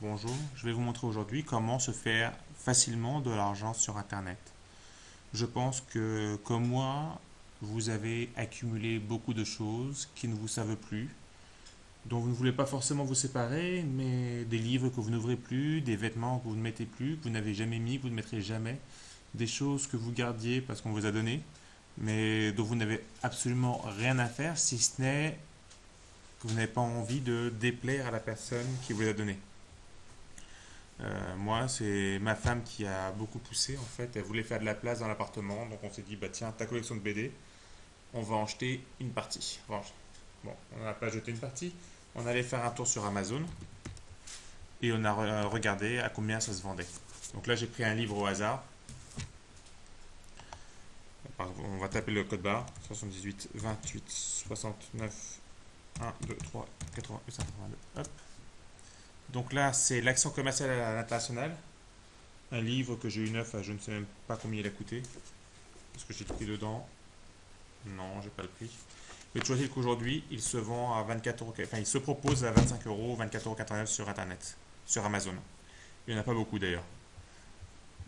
Bonjour, je vais vous montrer aujourd'hui comment se faire facilement de l'argent sur Internet. Je pense que, comme moi, vous avez accumulé beaucoup de choses qui ne vous servent plus, dont vous ne voulez pas forcément vous séparer, mais des livres que vous n'ouvrez plus, des vêtements que vous ne mettez plus, que vous n'avez jamais mis, que vous ne mettrez jamais, des choses que vous gardiez parce qu'on vous a donné, mais dont vous n'avez absolument rien à faire, si ce n'est que vous n'avez pas envie de déplaire à la personne qui vous les a donné. Moi, c'est ma femme qui a beaucoup poussé en fait. Elle voulait faire de la place dans l'appartement, donc on s'est dit bah tiens, ta collection de BD, on va en jeter une partie. Bon, on n'a pas jeté une partie. On allait faire un tour sur Amazon et on a regardé à combien ça se vendait. Donc là, j'ai pris un livre au hasard. On va taper le code barre 78 28 69 1 2 3 80 582. Hop. Donc là, c'est l'action commerciale à l'international. Un livre que j'ai eu neuf, je ne sais même pas combien il a coûté. Est-ce que j'ai le prix dedans? Non, j'ai pas le prix. Mais toujours est-il qu'aujourd'hui, il se vend à 24 euros. Enfin, il se propose à 25 euros, 24,89 € sur Internet, sur Amazon. Il n'y en a pas beaucoup d'ailleurs.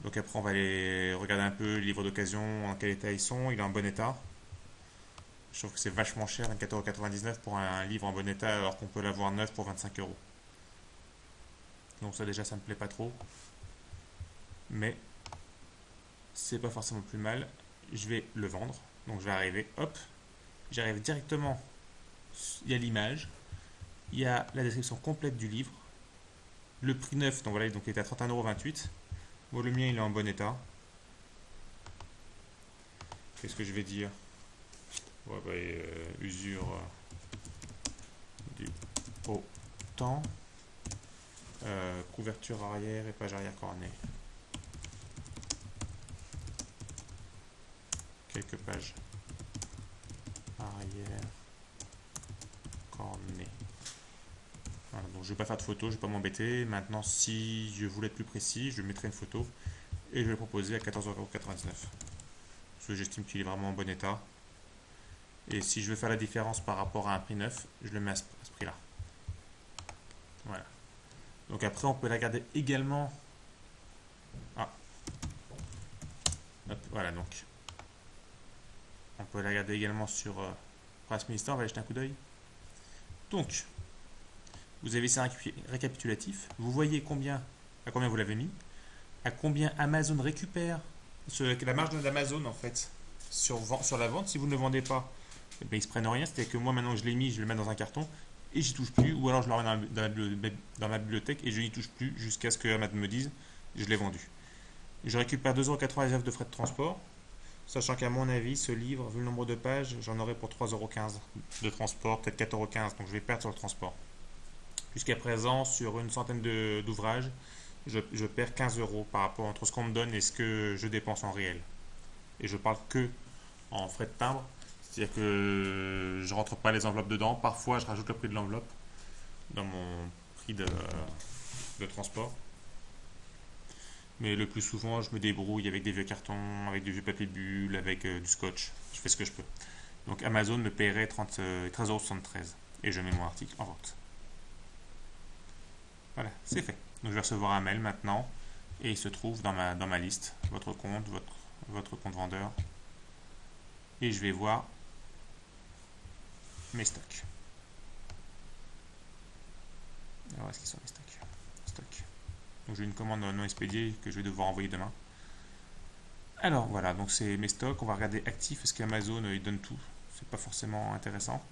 Donc après, on va aller regarder un peu les livres d'occasion, en quel état ils sont. Il est en bon état. Je trouve que c'est vachement cher, 24,99 € pour un livre en bon état, alors qu'on peut l'avoir neuf pour 25 euros. Donc ça déjà, ça me plaît pas trop. Mais c'est pas forcément plus mal. Je vais le vendre. Donc je vais arriver, hop, j'arrive directement. Il y a l'image, il y a la description complète du livre, le prix neuf, donc voilà, donc il est à 31,28 €. Bon, le mien il est en bon état. Qu'est-ce que je vais dire? Ouais, bah, usure du haut temps, couverture arrière et page arrière cornée. Quelques pages arrière cornée. Voilà, donc je vais pas faire de photo, je vais pas m'embêter. Maintenant, si je voulais être plus précis, je mettrai une photo et je vais le proposer à 14,99 €. Parce que j'estime qu'il est vraiment en bon état. Et si je veux faire la différence par rapport à un prix neuf, je le mets à ce prix-là. Voilà. Donc après, on peut la garder également. Ah, hop, voilà donc. On peut la regarder également sur Price Minister, on va y jeter un coup d'œil. Donc, vous avez ici un récapitulatif. Vous voyez à combien vous l'avez mis, à combien Amazon récupère, la marge d'Amazon en fait, sur la vente. Si vous ne le vendez pas, eh bien, ils ne se prennent rien. C'est-à-dire que moi maintenant que je l'ai mis, je le mets dans un carton et j'y touche plus. Ou alors je le remets dans ma bibliothèque et je n'y touche plus jusqu'à ce que Amazon me dise je l'ai vendu. Je récupère 2,99 € de frais de transport. Sachant qu'à mon avis, ce livre, vu le nombre de pages, j'en aurai pour 3,15 € de transport, peut-être 4,15 €, donc je vais perdre sur le transport. Jusqu'à présent, sur une centaine d'ouvrages, je perds 15 € par rapport entre ce qu'on me donne et ce que je dépense en réel. Et je parle que en frais de timbre, c'est-à-dire que je rentre pas les enveloppes dedans. Parfois, je rajoute le prix de l'enveloppe dans mon prix de transport. Mais le plus souvent, je me débrouille avec des vieux cartons, avec du vieux papier de bulle, avec du scotch. Je fais ce que je peux. Donc Amazon me paierait 13,73 € et je mets mon article en vente. Voilà, c'est fait. Donc je vais recevoir un mail maintenant et il se trouve dans ma liste, votre compte, votre compte vendeur. Et je vais voir mes stocks. Alors, est-ce qu'ils sont mes stocks? Stock. Donc j'ai une commande non expédiée que je vais devoir envoyer demain. Alors voilà, donc c'est mes stocks. On va regarder actifs. Est-ce qu'Amazon il donne tout? C'est pas forcément intéressant.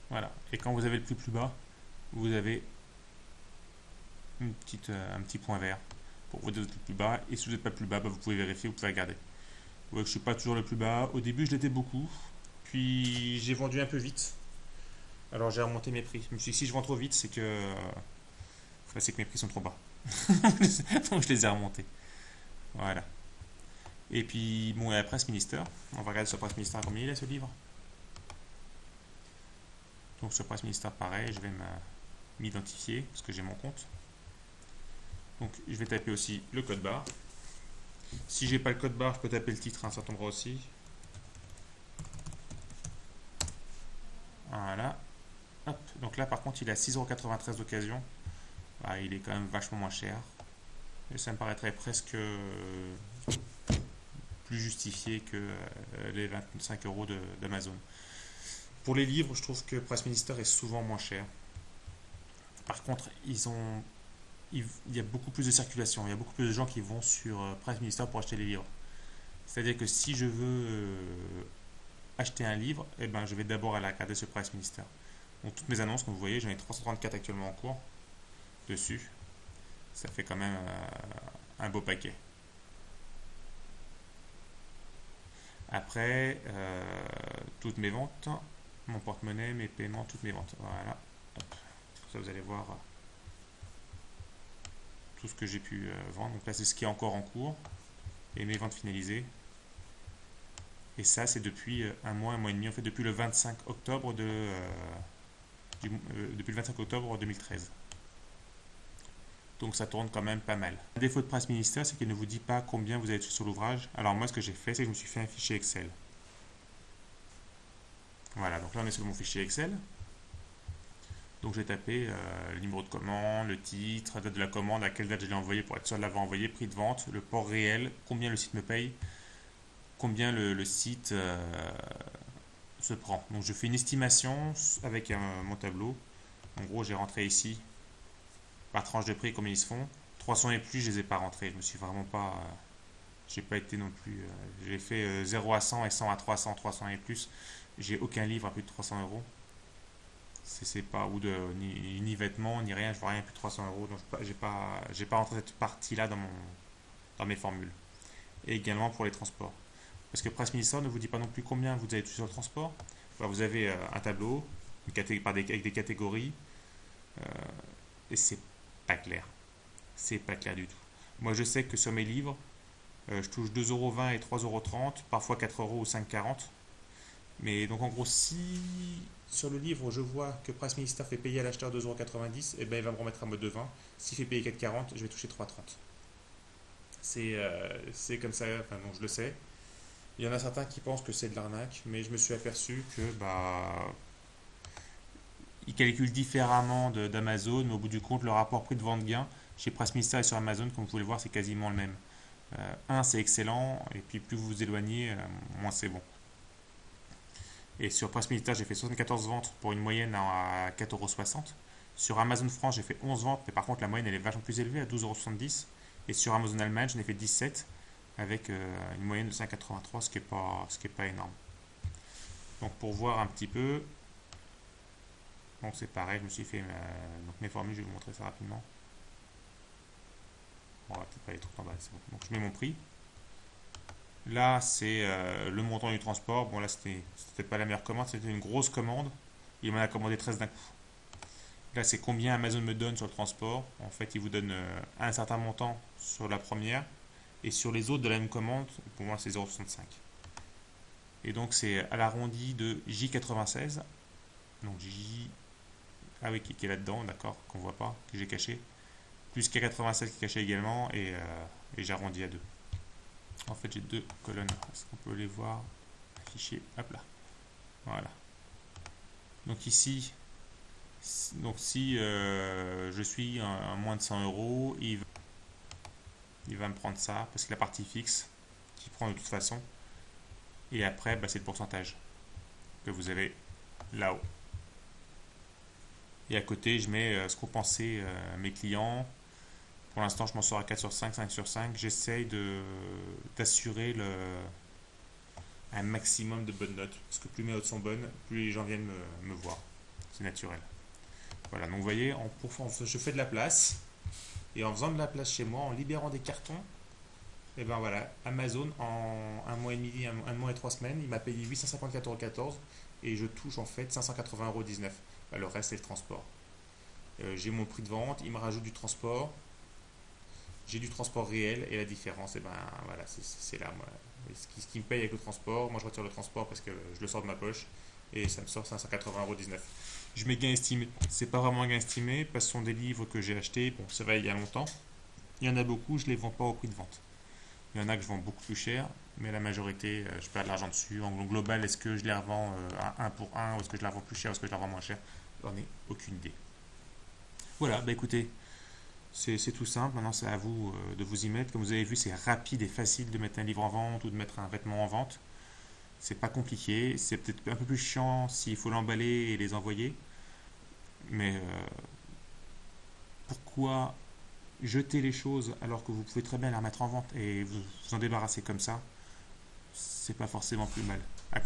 Voilà. Et quand vous avez le prix plus bas, vous avez un petit point vert pour vous donner le plus bas. Et si vous n'êtes pas plus bas, vous pouvez vérifier, vous pouvez regarder. Vous voyez que je suis pas toujours le plus bas. Au début, je l'étais beaucoup. Puis j'ai vendu un peu vite. Alors j'ai remonté mes prix. Je me suis dit si je vends trop vite, c'est que mes prix sont trop bas. Donc je les ai remontés. Voilà. Et puis, bon, la Presse Minister. On va regarder sur Presse Minister combien il est ce livre. Donc sur Presse Minister, pareil, je vais m'identifier parce que j'ai mon compte. Donc je vais taper aussi le code barre. Si j'ai pas le code barre, je peux taper le titre, hein, ça tombera aussi. Voilà. Hop. Donc là, par contre, il est à 6,93 € d'occasion. bah, il est quand même vachement moins cher. Et ça me paraîtrait presque plus justifié que les 25 euros d'Amazon. Pour les livres, je trouve que Press Minister est souvent moins cher. Par contre, il y a beaucoup plus de circulation, il y a beaucoup plus de gens qui vont sur Press Minister pour acheter les livres. C'est-à-dire que si je veux acheter un livre, eh ben, je vais d'abord aller regarder sur Press Minister. Donc toutes mes annonces, comme vous voyez, j'en ai 334 actuellement en cours dessus. Ça fait quand même un beau paquet. Après, toutes mes ventes, mon porte-monnaie, mes paiements, toutes mes ventes. Voilà. Hop. Comme ça, vous allez voir tout ce que j'ai pu vendre. Donc là, c'est ce qui est encore en cours. Et mes ventes finalisées. Et ça, c'est depuis un mois et demi. En fait, depuis le 25 octobre depuis le 25 octobre 2013. Donc ça tourne quand même pas mal. Le défaut de Press Minister, c'est qu'il ne vous dit pas combien vous avez tué sur l'ouvrage. Alors moi, ce que j'ai fait, c'est que je me suis fait un fichier Excel. Voilà, donc là on est sur mon fichier Excel. Donc j'ai tapé le numéro de commande, le titre, la date de la commande, à quelle date je l'ai envoyé pour être sûr de l'avoir envoyé, prix de vente, le port réel, combien le site me paye, combien le site se prend. Donc je fais une estimation avec mon tableau. En gros, j'ai rentré ici par tranche de prix combien ils se font. 300 et plus, je les ai pas rentrés. Je me suis vraiment pas. J'ai pas été non plus. J'ai fait 0 à 100 et 100 à 300, 300 et plus. J'ai aucun livre à plus de 300 euros. C'est pas. Ou ni vêtements, ni rien. Je vois rien à plus de 300 euros. Donc j'ai pas rentré cette partie-là dans mes formules. Et également pour les transports. Parce que Press Minister ne vous dit pas non plus combien vous avez tué sur le transport. Enfin, vous avez un tableau avec des catégories. Et c'est pas clair. C'est pas clair du tout. Moi, je sais que sur mes livres, je touche 2,20 € et 3,30 €, parfois 4 € ou 5,40 €. Mais donc, en gros, si sur le livre, je vois que Press Minister fait payer à l'acheteur 2,90 €, et ben, il va me remettre un mode de 20. S'il fait payer 4,40 €, je vais toucher 3,30 €. C'est comme ça, enfin, donc je le sais. Il y en a certains qui pensent que c'est de l'arnaque, mais je me suis aperçu que ils calculent différemment d'Amazon, mais au bout du compte, le rapport prix de vente gain chez Pressminister et sur Amazon, comme vous pouvez le voir, c'est quasiment le même. C'est excellent, et puis plus vous vous éloignez, moins c'est bon. Et sur Pressminister, j'ai fait 74 ventes pour une moyenne à 4,60 €. Sur Amazon France, j'ai fait 11 ventes, mais par contre, la moyenne elle est vachement plus élevée, à 12,70 €. Et sur Amazon Allemagne, j'en ai fait 17, avec une moyenne de 5,83 €, ce qui est pas énorme. Donc pour voir un petit peu, bon, c'est pareil, je me suis fait donc mes formules, je vais vous montrer ça rapidement. Bon, on va peut-être pas aller trop en bas, c'est bon. Donc je mets mon prix. Là, c'est le montant du transport. Bon, là, c'était pas la meilleure commande, c'était une grosse commande. Il m'en a commandé 13 d'un coup. Là, c'est combien Amazon me donne sur le transport. En fait, il vous donne un certain montant sur la première. Et sur les autres de la même commande, pour moi, c'est 0,65. Et donc, c'est à l'arrondi de J96. Donc, J. Ah oui, qui est là-dedans, d'accord, qu'on voit pas, que j'ai caché. Plus K87 qui est caché également. Et j'arrondis à 2. En fait, j'ai deux colonnes. Est-ce qu'on peut les voir affichées? Hop là. Voilà. Donc ici, donc si je suis à moins de 100 €, il va me prendre ça, parce que la partie fixe, qui prend de toute façon. Et après, c'est le pourcentage que vous avez là-haut. Et à côté, je mets ce qu'ont pensé mes clients. Pour l'instant, je m'en sors à 4 sur 5, 5 sur 5. J'essaye d'assurer un maximum de bonnes notes. Parce que plus mes notes sont bonnes, plus les gens viennent me voir. C'est naturel. Voilà, donc vous voyez, je fais de la place. Et en faisant de la place chez moi, en libérant des cartons, et ben voilà, Amazon, en un mois et demi, un mois et 3 semaines, il m'a payé 854,14 € et je touche en fait 580,19 €. Le reste, c'est le transport. J'ai mon prix de vente, il me rajoute du transport. J'ai du transport réel et la différence, et ben voilà, c'est là. Moi, ce qui me paye avec le transport, moi je retire le transport parce que je le sors de ma poche et ça me sort 580,19 €. Je mets gain estimé. C'est pas vraiment un gain estimé parce que ce sont des livres que j'ai achetés. Bon, ça va il y a longtemps. Il y en a beaucoup, je les vends pas au prix de vente. Il y en a que je vends beaucoup plus cher, mais la majorité, je perds de l'argent dessus. En global, est-ce que je les revends à 1 pour 1 ou est-ce que je la revends plus cher ou est-ce que je la revends moins cher? J'en ai aucune idée. Voilà, écoutez. C'est tout simple, maintenant c'est à vous de vous y mettre. Comme vous avez vu, c'est rapide et facile de mettre un livre en vente ou de mettre un vêtement en vente. C'est pas compliqué, c'est peut-être un peu plus chiant s'il faut l'emballer et les envoyer. Mais pourquoi jeter les choses alors que vous pouvez très bien les remettre en vente et vous en débarrasser comme ça? C'est pas forcément plus mal à